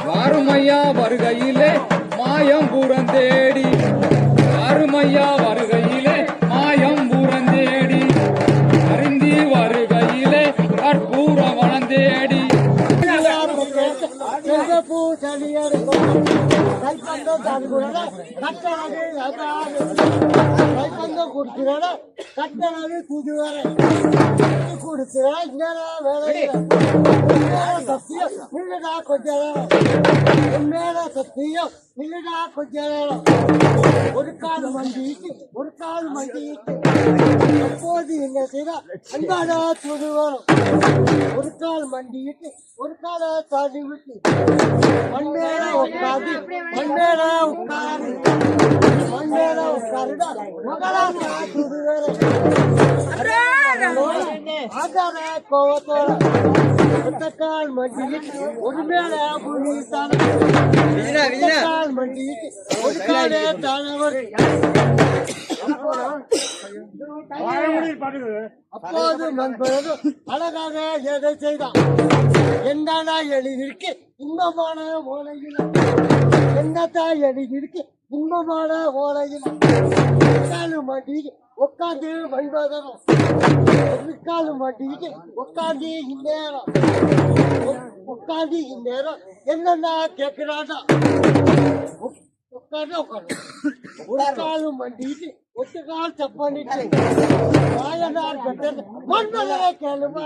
வாருமையா வருகையிலே மாயம் புறந்தேடி, வாருமையா வருகையிலே மாயம் புறந்தேடி, அறிந்தி வருகையிலே கற்பூர வளந்தேடி. கட்டணது புதுவரை கொடுக்கிற சத்தியம் இல்லடா கொஞ்சம், உண்மையான சத்தியம் இல்லடா கொஞ்சம். ஒரு கால் மண்டிட்டு ஒரு கால் மண்டிட்டு எப்போது என்ன செய்தா அன்பாடா துணி வரும். ஒரு கால் மண்டிட்டு ஒரு கால தாண்டி விட்டு மண்மேல உட்காந்து மண்மேல உட்காரு மண்மேல உட்காருடா மகளா துணி வரும். ஆதார கோவத்தோட ஒத்தக்கால் மண்டிட்டு ஒரு மேல புனித்தான கால் மண்டிட்டு ஒரு காலே தானவர். அப்போது நண்பரது அழகாக எதை செய்தான். என்னடா எழுதிருக்கு இன்பமான ஓலையில், என்னதான் எழுதிருக்கு இன்பமான ஓலையில். காலு மாட்டிட்டு உட்காந்து வைவதரும், காலு மாட்டிட்டு உட்காந்து இந்நேரம் உட்காந்து இந்நேரம் என்னன்னா கேட்கிறாடா. உட்காந்து உட்காந்து ஒரு காலு மாட்டிட்டு ஒட்டு கால் தப்பானிட்டு வாயனார் கட்டது மண்மலையை கேளுமா.